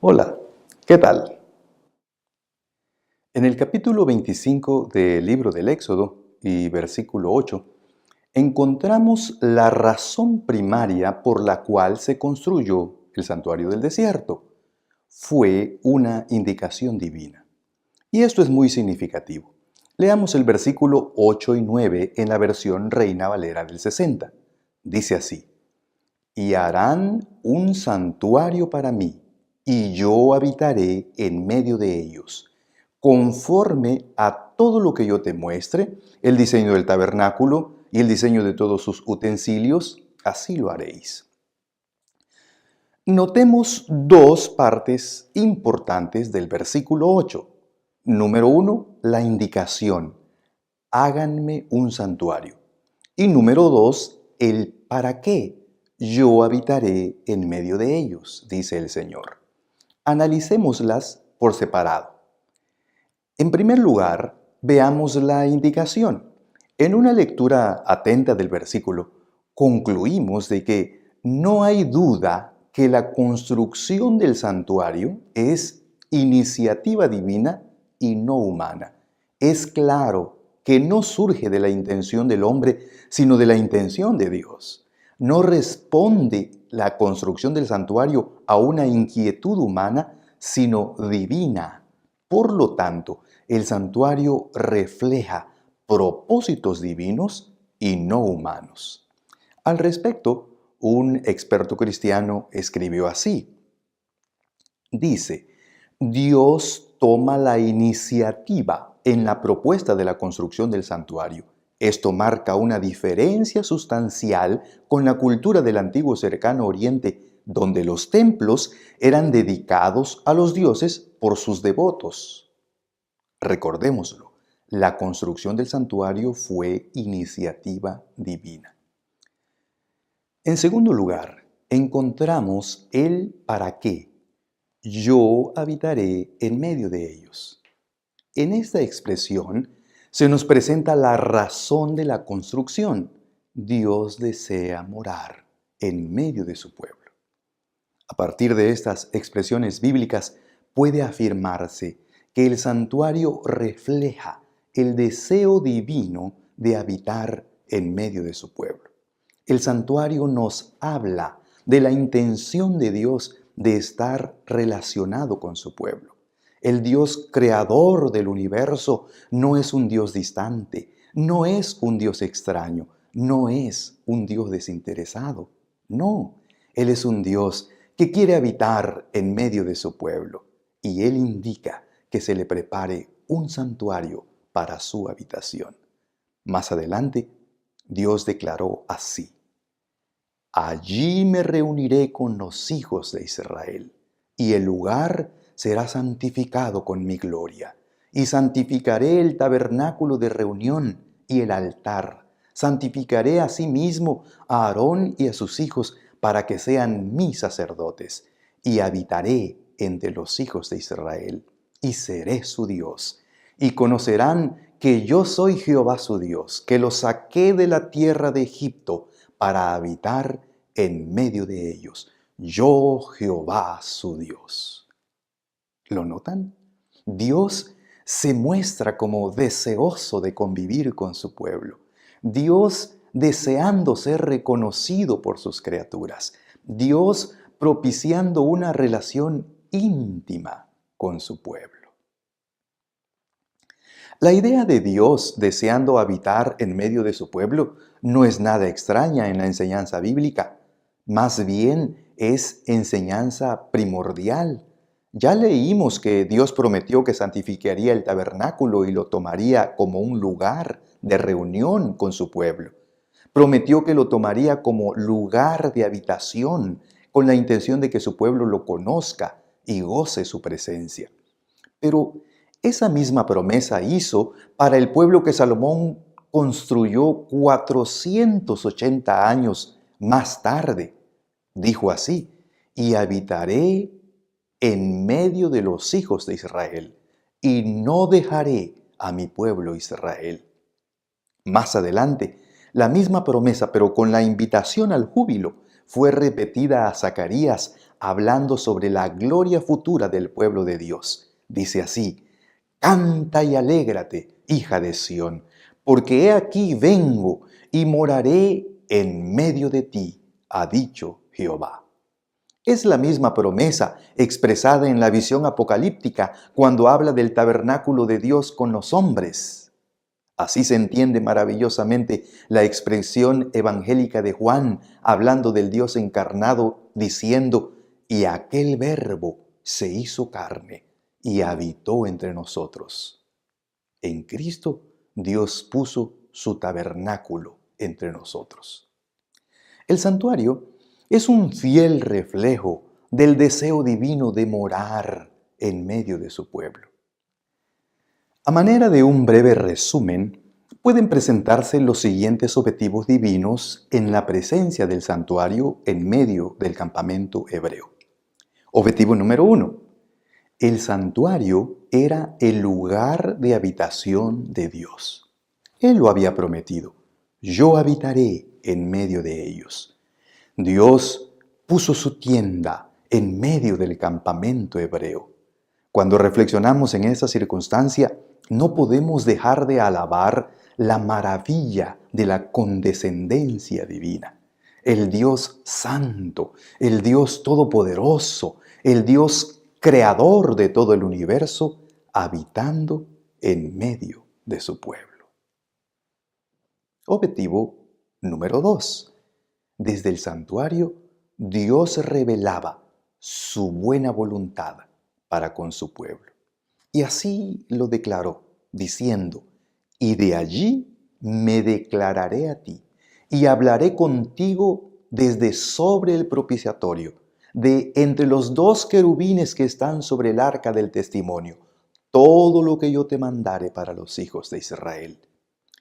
Hola, ¿qué tal? En el capítulo 25 del libro del Éxodo y versículo 8, encontramos la razón primaria por la cual se construyó el santuario del desierto. Fue una indicación divina. Y esto es muy significativo. Leamos el versículo 8 y 9 en la versión Reina Valera del 60. Dice así: Y harán un santuario para mí, y yo habitaré en medio de ellos. Conforme a todo lo que yo te muestre, el diseño del tabernáculo y el diseño de todos sus utensilios, así lo haréis. Notemos dos partes importantes del versículo 8. Número 1, la indicación: háganme un santuario. Y número 2, el para qué. Yo habitaré en medio de ellos, dice el Señor. Analicémoslas por separado. En primer lugar, veamos la indicación. En una lectura atenta del versículo, concluimos de que no hay duda que la construcción del santuario es iniciativa divina y no humana. Es claro que no surge de la intención del hombre, sino de la intención de Dios. No responde la construcción del santuario a una inquietud humana, sino divina. Por lo tanto, el santuario refleja propósitos divinos y no humanos. Al respecto, un experto cristiano escribió así. Dice: Dios toma la iniciativa en la propuesta de la construcción del santuario. Esto marca una diferencia sustancial con la cultura del antiguo cercano oriente, donde los templos eran dedicados a los dioses por sus devotos. Recordémoslo, la construcción del santuario fue iniciativa divina. En segundo lugar, encontramos el para qué. Yo habitaré en medio de ellos. En esta expresión se nos presenta la razón de la construcción. Dios desea morar en medio de su pueblo. A partir de estas expresiones bíblicas puede afirmarse que el santuario refleja el deseo divino de habitar en medio de su pueblo. El santuario nos habla de la intención de Dios de estar relacionado con su pueblo. El Dios creador del universo no es un Dios distante, no es un Dios extraño, no es un Dios desinteresado. No, Él es un Dios que quiere habitar en medio de su pueblo, y Él indica que se le prepare un santuario para su habitación. Más adelante, Dios declaró así: Allí me reuniré con los hijos de Israel, y el lugar será santificado con mi gloria. Y santificaré el tabernáculo de reunión y el altar. Santificaré asimismo a Aarón y a sus hijos para que sean mis sacerdotes. Y habitaré entre los hijos de Israel, y seré su Dios. Y conocerán que yo soy Jehová su Dios, que los saqué de la tierra de Egipto para habitar en medio de ellos. Yo, Jehová su Dios. ¿Lo notan? Dios se muestra como deseoso de convivir con su pueblo. Dios deseando ser reconocido por sus criaturas. Dios propiciando una relación íntima con su pueblo. La idea de Dios deseando habitar en medio de su pueblo no es nada extraña en la enseñanza bíblica. Más bien es enseñanza primordial. Ya leímos que Dios prometió que santificaría el tabernáculo y lo tomaría como un lugar de reunión con su pueblo. Prometió que lo tomaría como lugar de habitación, con la intención de que su pueblo lo conozca y goce su presencia. Pero esa misma promesa hizo para el pueblo que Salomón construyó 480 años más tarde. Dijo así: y habitaré en medio de los hijos de Israel, y no dejaré a mi pueblo Israel. Más adelante, la misma promesa, pero con la invitación al júbilo, fue repetida a Zacarías hablando sobre la gloria futura del pueblo de Dios. Dice así: Canta y alégrate, hija de Sión, porque he aquí vengo y moraré en medio de ti, ha dicho Jehová. Es la misma promesa expresada en la visión apocalíptica cuando habla del tabernáculo de Dios con los hombres. Así se entiende maravillosamente la expresión evangélica de Juan, hablando del Dios encarnado, diciendo: y aquel Verbo se hizo carne y habitó entre nosotros. En Cristo, Dios puso su tabernáculo entre nosotros. El santuario es un fiel reflejo del deseo divino de morar en medio de su pueblo. A manera de un breve resumen, pueden presentarse los siguientes objetivos divinos en la presencia del santuario en medio del campamento hebreo. Objetivo número 1. El santuario era el lugar de habitación de Dios. Él lo había prometido: yo habitaré en medio de ellos. Dios puso su tienda en medio del campamento hebreo. Cuando reflexionamos en esa circunstancia, no podemos dejar de alabar la maravilla de la condescendencia divina. El Dios santo, el Dios todopoderoso, el Dios creador de todo el universo, habitando en medio de su pueblo. Objetivo número 2. Desde el santuario, Dios revelaba su buena voluntad para con su pueblo. Y así lo declaró, diciendo: y de allí me declararé a ti, y hablaré contigo desde sobre el propiciatorio, de entre los dos querubines que están sobre el arca del testimonio, todo lo que yo te mandare para los hijos de Israel.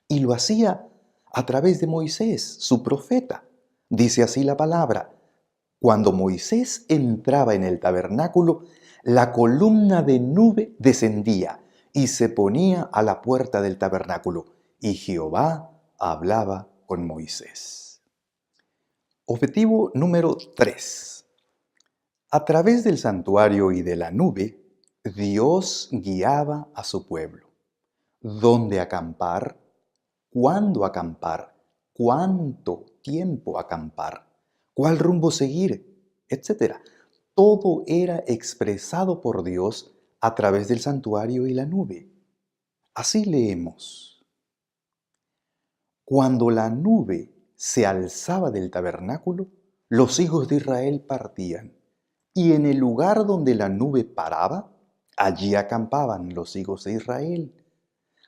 Y lo hacía a través de Moisés, su profeta. Dice así la palabra: cuando Moisés entraba en el tabernáculo, la columna de nube descendía y se ponía a la puerta del tabernáculo, y Jehová hablaba con Moisés. Objetivo número 3. A través del santuario y de la nube, Dios guiaba a su pueblo. ¿Dónde acampar? ¿Cuándo acampar? ¿Cuánto tiempo acampar? ¿Cuál rumbo seguir? Etcétera. Todo era expresado por Dios a través del santuario y la nube. Así leemos: cuando la nube se alzaba del tabernáculo, los hijos de Israel partían, y en el lugar donde la nube paraba, allí acampaban los hijos de Israel.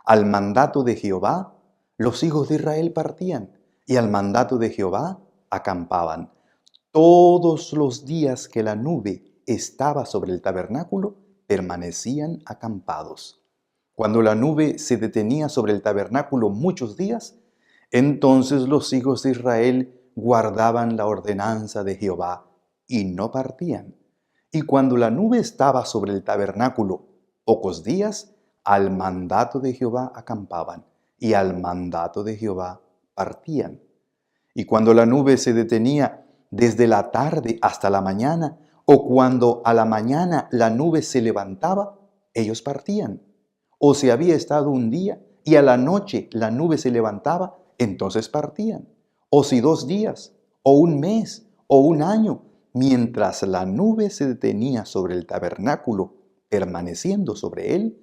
Al mandato de Jehová, los hijos de Israel partían, y al mandato de Jehová acampaban. Todos los días que la nube estaba sobre el tabernáculo, permanecían acampados. Cuando la nube se detenía sobre el tabernáculo muchos días, entonces los hijos de Israel guardaban la ordenanza de Jehová y no partían. Y cuando la nube estaba sobre el tabernáculo pocos días, al mandato de Jehová acampaban, y al mandato de Jehová partían. Y cuando la nube se detenía desde la tarde hasta la mañana, o cuando a la mañana la nube se levantaba, ellos partían. O si había estado un día y a la noche la nube se levantaba, entonces partían. O si 2 días, o un mes, o un año, mientras la nube se detenía sobre el tabernáculo, permaneciendo sobre él,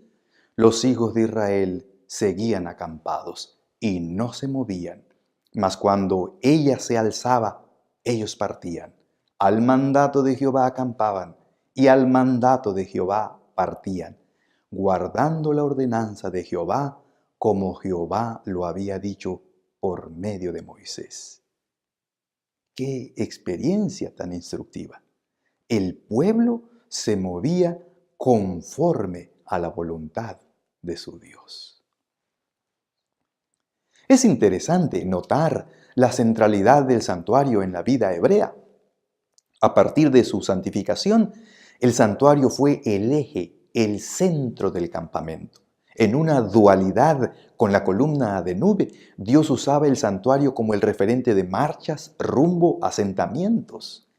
los hijos de Israel seguían acampados y no se movían. Mas cuando ella se alzaba, ellos partían. Al mandato de Jehová acampaban, y al mandato de Jehová partían, guardando la ordenanza de Jehová, como Jehová lo había dicho por medio de Moisés. ¡Qué experiencia tan instructiva! El pueblo se movía conforme a la voluntad de su Dios. Es interesante notar la centralidad del santuario en la vida hebrea. A partir de su santificación, el santuario fue el eje, el centro del campamento. En una dualidad con la columna de nube, Dios usaba el santuario como el referente de marchas rumbo a asentamientos.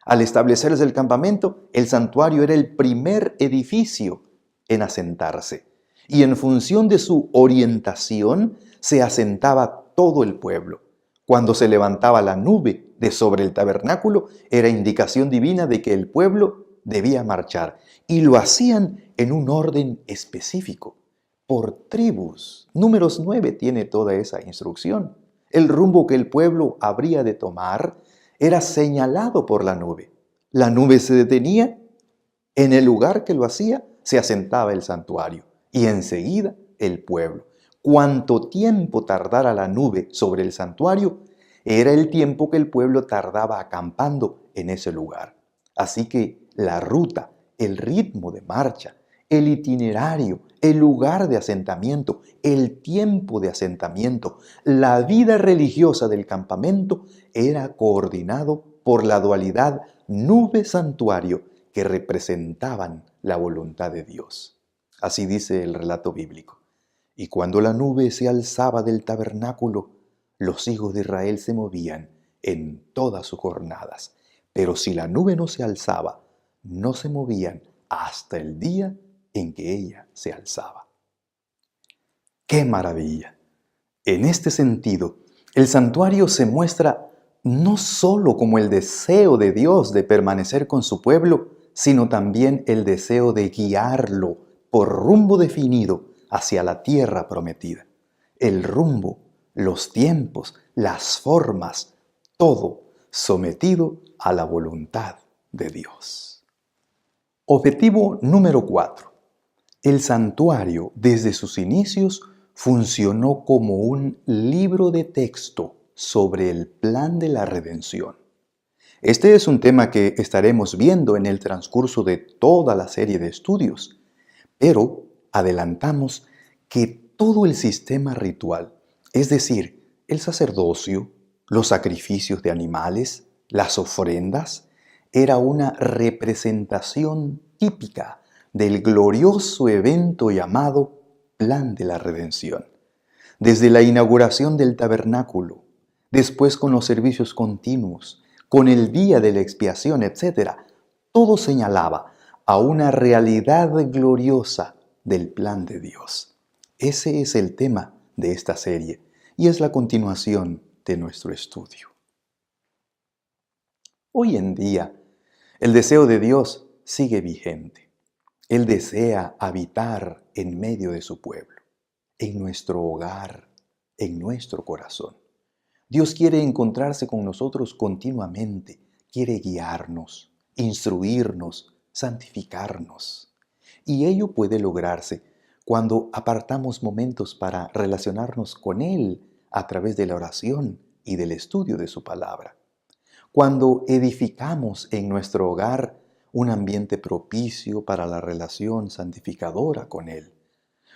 Al establecerse el campamento, el santuario era el primer edificio en asentarse. Y en función de su orientación, se asentaba todo el pueblo. Cuando se levantaba la nube de sobre el tabernáculo, era indicación divina de que el pueblo debía marchar. Y lo hacían en un orden específico, por tribus. Números 9 tiene toda esa instrucción. El rumbo que el pueblo habría de tomar era señalado por la nube. La nube se detenía, en el lugar que lo hacía se asentaba el santuario y enseguida el pueblo. Cuanto tiempo tardara la nube sobre el santuario, era el tiempo que el pueblo tardaba acampando en ese lugar. Así que la ruta, el ritmo de marcha, el itinerario, el lugar de asentamiento, el tiempo de asentamiento, la vida religiosa del campamento era coordinado por la dualidad nube-santuario que representaban la voluntad de Dios. Así dice el relato bíblico. Y cuando la nube se alzaba del tabernáculo, los hijos de Israel se movían en todas sus jornadas. Pero si la nube no se alzaba, no se movían hasta el día en que ella se alzaba. ¡Qué maravilla! En este sentido, el santuario se muestra no solo como el deseo de Dios de permanecer con su pueblo, sino también el deseo de guiarlo por rumbo definido hacia la tierra prometida. El rumbo, los tiempos, las formas, todo sometido a la voluntad de Dios. Objetivo número 4. El santuario, desde sus inicios, funcionó como un libro de texto sobre el plan de la redención. Este es un tema que estaremos viendo en el transcurso de toda la serie de estudios, pero adelantamos que todo el sistema ritual, es decir, el sacerdocio, los sacrificios de animales, las ofrendas, era una representación típica del glorioso evento llamado Plan de la Redención. Desde la inauguración del tabernáculo, después con los servicios continuos, con el día de la expiación, etc., todo señalaba a una realidad gloriosa del plan de Dios. Ese es el tema de esta serie y es la continuación de nuestro estudio. Hoy en día, el deseo de Dios sigue vigente. Él desea habitar en medio de su pueblo, en nuestro hogar, en nuestro corazón. Dios quiere encontrarse con nosotros continuamente, quiere guiarnos, instruirnos, santificarnos. Y ello puede lograrse cuando apartamos momentos para relacionarnos con Él a través de la oración y del estudio de su palabra. Cuando edificamos en nuestro hogar un ambiente propicio para la relación santificadora con Él.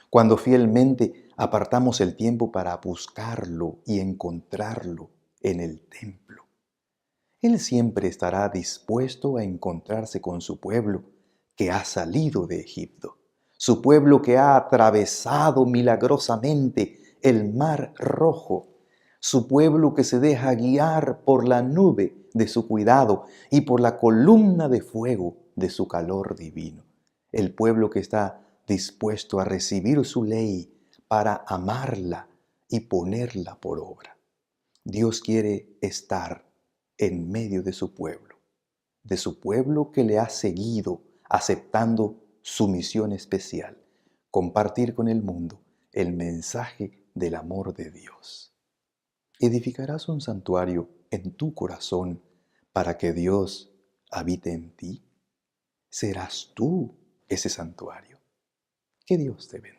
Cuando fielmente apartamos el tiempo para buscarlo y encontrarlo en el templo. Él siempre estará dispuesto a encontrarse con su pueblo que ha salido de Egipto, su pueblo que ha atravesado milagrosamente el Mar Rojo, su pueblo que se deja guiar por la nube de su cuidado y por la columna de fuego de su calor divino, el pueblo que está dispuesto a recibir su ley para amarla y ponerla por obra. Dios quiere estar en medio de su pueblo que le ha seguido aceptando su misión especial, compartir con el mundo el mensaje del amor de Dios. ¿Edificarás un santuario en tu corazón para que Dios habite en ti? ¿Serás tú ese santuario? Que Dios te bendiga.